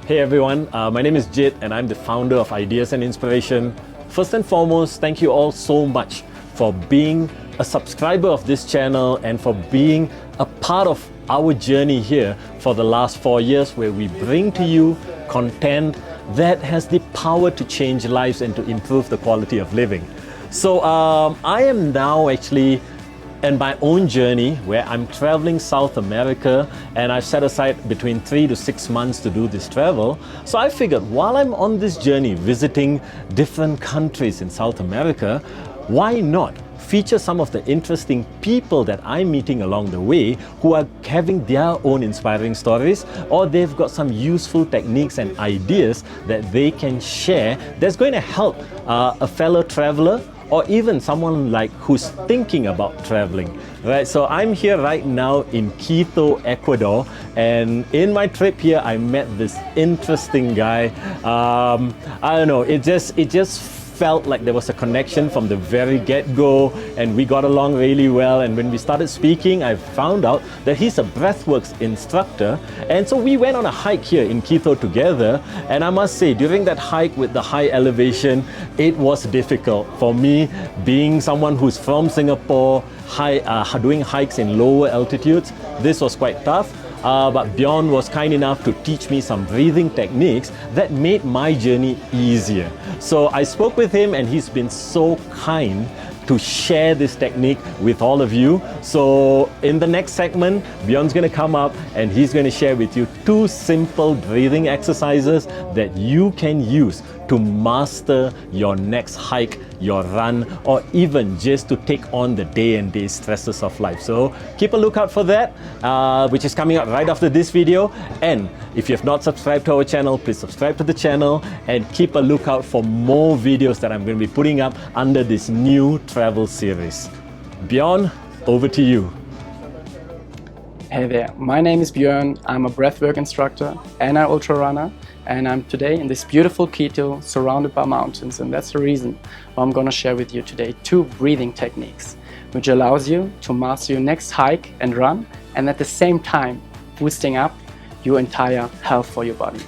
Hey everyone, my name is Jit and I'm the founder of Ideas and Inspiration. First and foremost, thank you all so much for being a subscriber of this channel and for being a part of our journey here for the last 4 years, where we bring to you content that has the power to change lives and to improve the quality of living. So I am now actually in my own journey where I'm traveling South America, and I've set aside between 3 to 6 months to do this travel. So I figured while I'm on this journey visiting different countries in South America, why not feature some of the interesting people that I'm meeting along the way who are having their own inspiring stories, or they've got some useful techniques and ideas that they can share that's going to help a fellow traveler, or even someone like who's thinking about traveling, right? So I'm here right now in Quito, Ecuador, and in my trip here, I met this interesting guy. I don't know, it just felt like there was a connection from the very get-go, and we got along really well. And when we started speaking, I found out that he's a breathworks instructor, and so we went on a hike here in Quito together. And I must say, during that hike with the high elevation, it was difficult for me, being someone who's from Singapore, doing hikes in lower altitudes. This was quite tough. But Bjorn was kind enough to teach me some breathing techniques that made my journey easier. So I spoke with him, and he's been so kind to share this technique with all of you. So in the next segment, Bjorn's going to come up and he's going to share with you 2 simple breathing exercises that you can use to master your next hike, your run, or even just to take on the day-and-day stresses of life. So keep a lookout for that, which is coming out right after this video. And if you have not subscribed to our channel, please subscribe to the channel and keep a lookout for more videos that I'm going to be putting up under this new travel series. Bjorn, over to you. Hey there, my name is Björn. I'm a breathwork instructor and an ultra runner, and I'm today in this beautiful Quito surrounded by mountains, and that's the reason why I'm going to share with you today 2 breathing techniques which allows you to master your next hike and run, and at the same time boosting up your entire health for your body.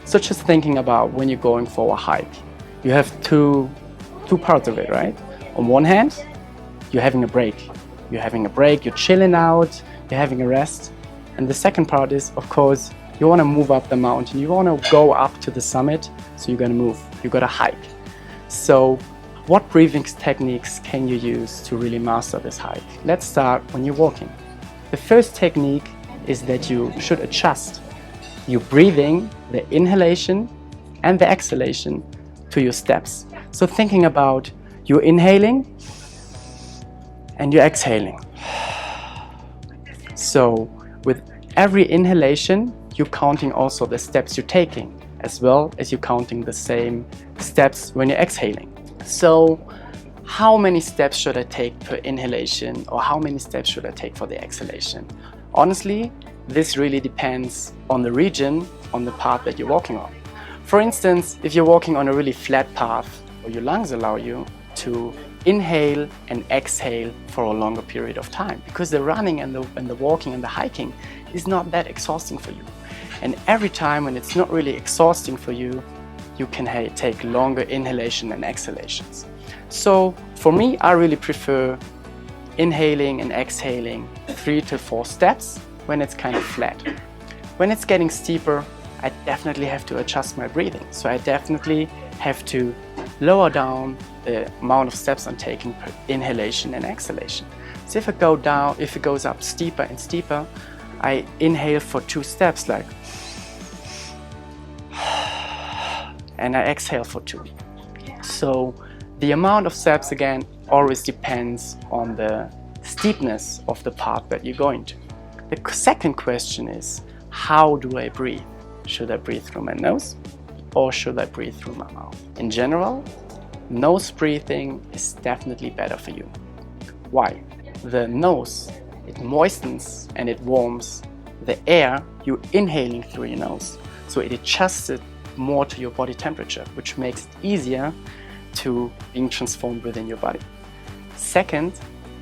So just thinking about when you're going for a hike, you have two parts of it, right? On one hand, you're having a break. You're chilling out, you're having a rest. And the second part is, of course, you want to move up the mountain. You want to go up to the summit, so you're going to move. You got to hike. So what breathing techniques can you use to really master this hike? Let's start when you're walking. The first technique is that you should adjust your breathing, the inhalation and the exhalation, to your steps. So thinking about you inhaling and you're exhaling. So with every inhalation, you're counting also the steps you're taking, as well as you're counting the same steps when you're exhaling. So how many steps should I take per inhalation, or how many steps should I take for the exhalation? Honestly, this really depends on the region, on the path that you're walking on. For instance, if you're walking on a really flat path, or your lungs allow you to inhale and exhale for a longer period of time, because the running and the walking and the hiking is not that exhausting for you. And every time when it's not really exhausting for you, you can take longer inhalation and exhalations. So for me, I really prefer inhaling and exhaling 3 to 4 steps when it's kind of flat. When it's getting steeper, I definitely have to adjust my breathing. So I definitely have to lower down the amount of steps I'm taking per inhalation and exhalation. So if it goes up steeper and steeper, I inhale for 2 steps, like, and I exhale for 2. So the amount of steps, again, always depends on the steepness of the path that you're going to. The second question is, how do I breathe? Should I breathe through my nose, or should I breathe through my mouth? In general, nose breathing is definitely better for you. Why? The nose, it moistens and it warms the air you're inhaling through your nose. So it adjusts it more to your body temperature, which makes it easier to being transformed within your body. Second,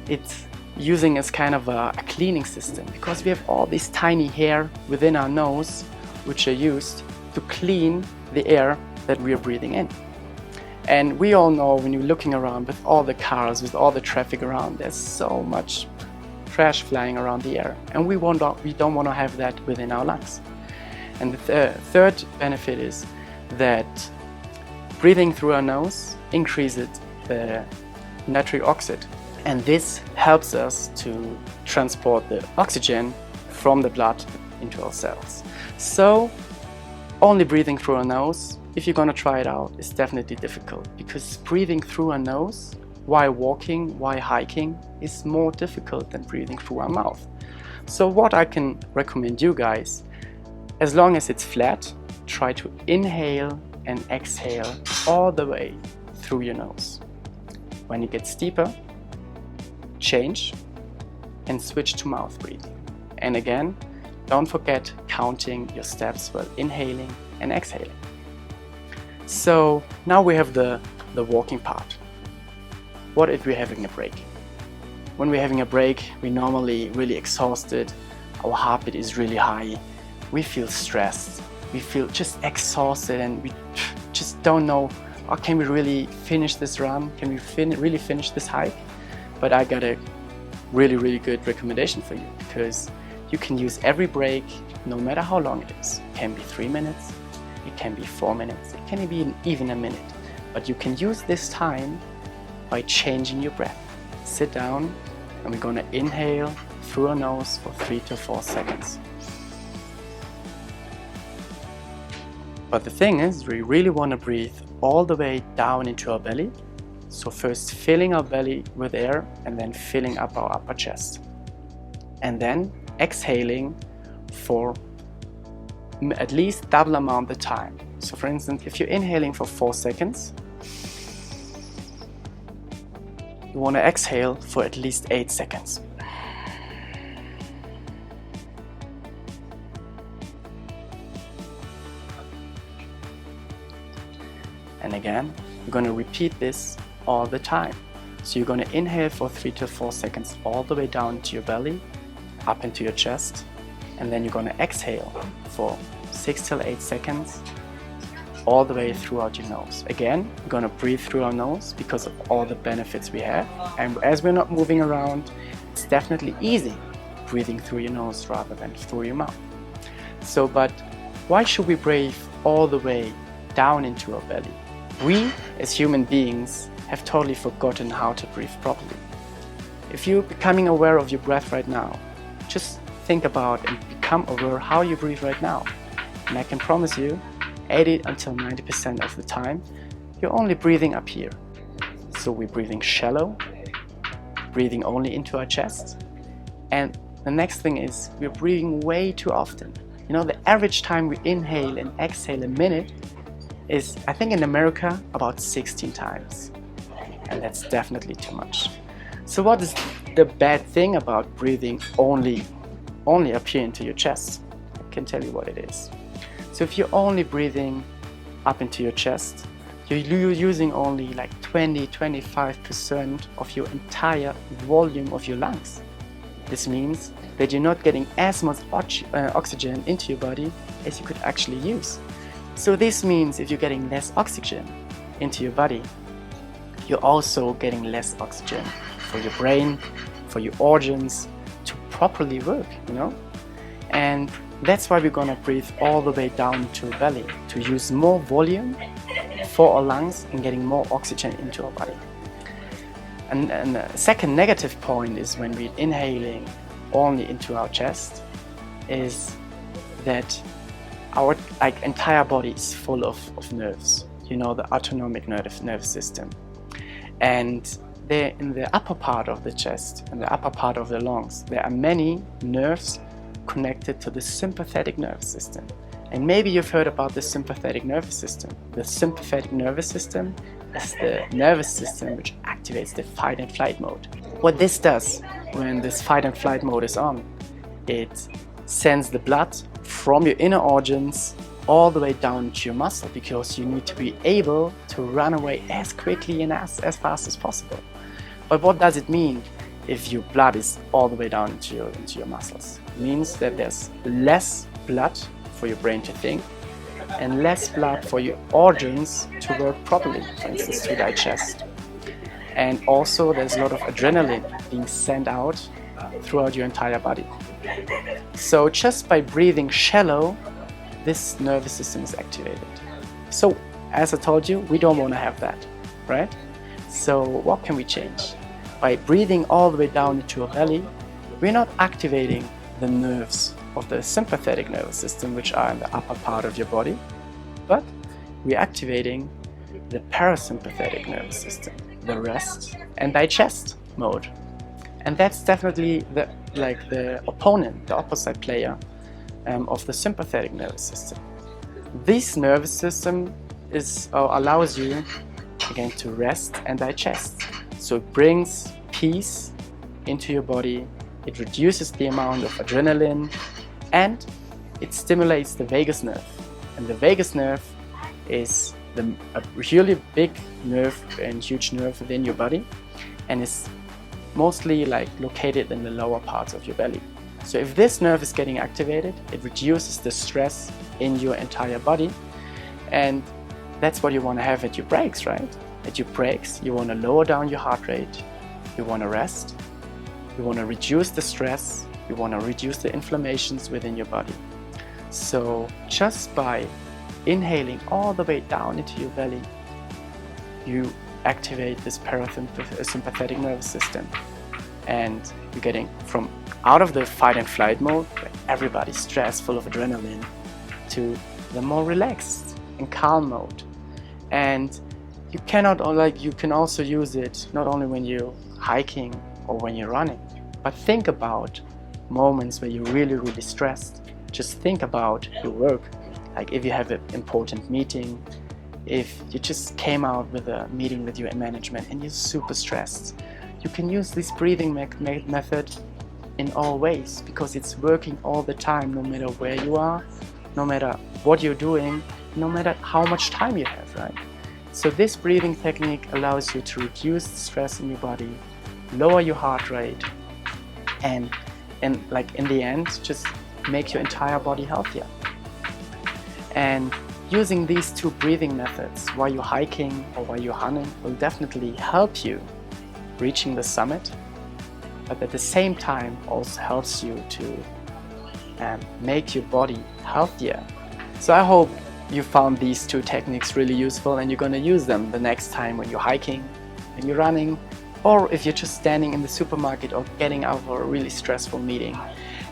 it's using as kind of a cleaning system, because we have all this tiny hair within our nose which are used to clean the air that we are breathing in. And we all know, when you're looking around with all the cars, with all the traffic around, there's so much trash flying around the air, and we don't want to have that within our lungs. And the third benefit is that breathing through our nose increases the nitric oxide, and this helps us to transport the oxygen from the blood into our cells. So only breathing through our nose, if you're gonna try it out, is definitely difficult, because breathing through our nose while walking, while hiking, is more difficult than breathing through our mouth. So what I can recommend you guys, as long as it's flat, try to inhale and exhale all the way through your nose. When it gets steeper, change and switch to mouth breathing. And again, don't forget counting your steps while inhaling and exhaling. So now we have the walking part. What if we're having a break? When we're having a break, we're normally really exhausted, our heartbeat is really high, we feel stressed, we feel just exhausted, and we just don't know, oh, can we really finish this run? Can we really finish this hike? But I got a really good recommendation for you, because you can use every break, no matter how long it is. It can be 3 minutes, it can be 4 minutes, it can be even a minute. But you can use this time by changing your breath. Sit down, and we're gonna inhale through our nose for 3 to 4 seconds. But the thing is, we really want to breathe all the way down into our belly. So first filling our belly with air, and then filling up our upper chest. And then exhaling for at least double amount the time. So for instance, if you're inhaling for 4 seconds, you want to exhale for at least 8 seconds. And again, you're going to repeat this all the time. So you're going to inhale for 3 to 4 seconds all the way down to your belly, up into your chest, and then you're going to exhale for 6 till 8 seconds all the way throughout your nose. Again, we're going to breathe through our nose because of all the benefits we have, and as we're not moving around, it's definitely easy breathing through your nose rather than through your mouth. So, but why should we breathe all the way down into our belly? We, as human beings, have totally forgotten how to breathe properly. If you're becoming aware of your breath right now, just think about and become aware how you breathe right now. And I can promise you, 80 until 90% of the time, you're only breathing up here. So we're breathing shallow, breathing only into our chest. And the next thing is, we're breathing way too often. You know, the average time we inhale and exhale a minute is, I think in America, about 16 times. And that's definitely too much. So what is the bad thing about breathing only up here into your chest? I can tell you what it is. So if you're only breathing up into your chest, you're using only like 20-25% of your entire volume of your lungs. This means that you're not getting as much oxygen into your body as you could actually use. So this means if you're getting less oxygen into your body, you're also getting less oxygen for your brain, for your organs to properly work, you know? And that's why we're gonna breathe all the way down to the belly, to use more volume for our lungs and getting more oxygen into our body. And the second negative point is when we're inhaling only into our chest, is that our entire body is full of nerves, you know, the autonomic nervous system. And there in the upper part of the chest and the upper part of the lungs, there are many nerves connected to the sympathetic nervous system. And maybe you've heard about the sympathetic nervous system. The sympathetic nervous system is the nervous system which activates the fight and flight mode. What this does when this fight and flight mode is on, it sends the blood from your inner organs all the way down to your muscle, because you need to be able to run away as quickly and as fast as possible. But what does it mean if your blood is all the way down into your muscles? It means that there's less blood for your brain to think, and less blood for your organs to work properly, for instance to digest. And also there's a lot of adrenaline being sent out throughout your entire body. So just by breathing shallow, this nervous system is activated. So as I told you, we don't want to have that, right? So what can we change? By breathing all the way down into your belly, we're not activating the nerves of the sympathetic nervous system, which are in the upper part of your body, but we're activating the parasympathetic nervous system, the rest and digest mode. And that's definitely the opponent, the opposite player of the sympathetic nervous system. This nervous system allows you again to rest and digest. So it brings peace into your body, it reduces the amount of adrenaline, and it stimulates the vagus nerve. And the vagus nerve is a really big nerve and huge nerve within your body, and is mostly located in the lower parts of your belly. So if this nerve is getting activated, it reduces the stress in your entire body, and that's what you want to have at your breaks, right? At your breaks, you want to lower down your heart rate, you want to rest, you want to reduce the stress, you want to reduce the inflammations within your body. So just by inhaling all the way down into your belly, you activate this parasympathetic nervous system, and you're getting from out of the fight and flight mode, where everybody's stressed, full of adrenaline, to the more relaxed and calm mode. And you can also use it not only when you're hiking or when you're running, but think about moments where you're really stressed. Just think about your work, like if you have an important meeting, if you just came out with a meeting with your management and you're super stressed. You can use this breathing method in all ways, because it's working all the time, no matter where you are, no matter what you're doing, no matter how much time you have, right? So this breathing technique allows you to reduce the stress in your body, lower your heart rate, and in the end, just make your entire body healthier. And using these two breathing methods while you're hiking or while you're running will definitely help you reaching the summit, but at the same time also helps you to make your body healthier. So I hope you found these two techniques really useful, and you're going to use them the next time when you're hiking, when you're running, or if you're just standing in the supermarket or getting out of a really stressful meeting.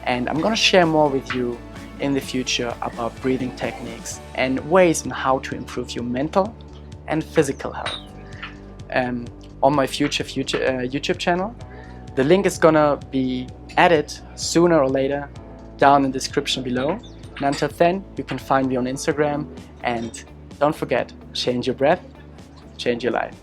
And I'm going to share more with you in the future about breathing techniques and ways on how to improve your mental and physical health on my future YouTube channel. The link is gonna be added sooner or later down in the description below. And until then, you can find me on Instagram, and don't forget, change your breath, change your life.